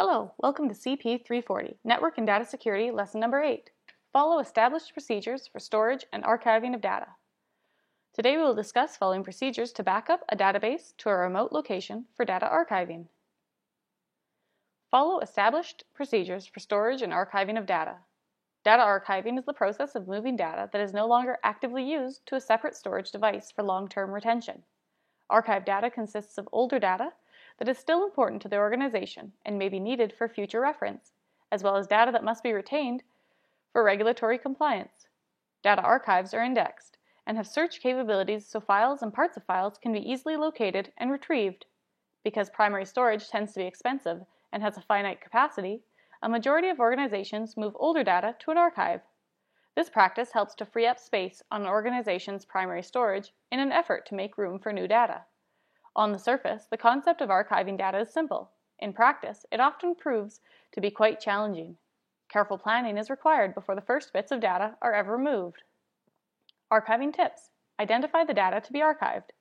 Hello, welcome to CP340, Network and Data Security, Lesson number 8. Follow established procedures for storage and archiving of data. Today we will discuss following procedures to back up a database to a remote location for data archiving. Follow established procedures for storage and archiving of data. Data archiving is the process of moving data that is no longer actively used to a separate storage device for long-term retention. Archived data consists of older data that is still important to the organization and may be needed for future reference, as well as data that must be retained for regulatory compliance. Data archives are indexed and have search capabilities so files and parts of files can be easily located and retrieved. Because primary storage tends to be expensive and has a finite capacity, a majority of organizations move older data to an archive. This practice helps to free up space on an organization's primary storage in an effort to make room for new data. On the surface, the concept of archiving data is simple. In practice, it often proves to be quite challenging. Careful planning is required before the first bits of data are ever moved. Archiving tips. Identify the data to be archived.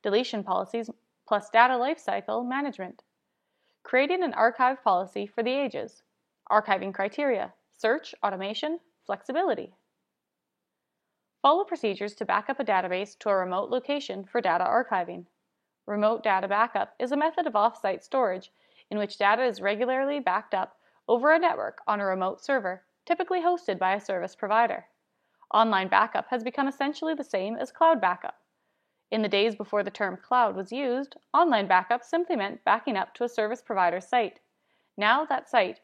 Deletion policies plus data lifecycle management. Creating an archive policy for the ages. Archiving criteria. Search, automation, flexibility. Follow procedures to back up a database to a remote location for data archiving. Remote data backup is a method of off-site storage in which data is regularly backed up over a network on a remote server, typically hosted by a service provider. Online backup has become essentially the same as cloud backup. In the days before the term cloud was used, online backup simply meant backing up to a service provider's site. Now that site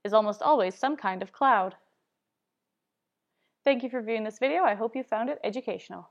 is almost always some kind of cloud. Thank you for viewing this video. I hope you found it educational.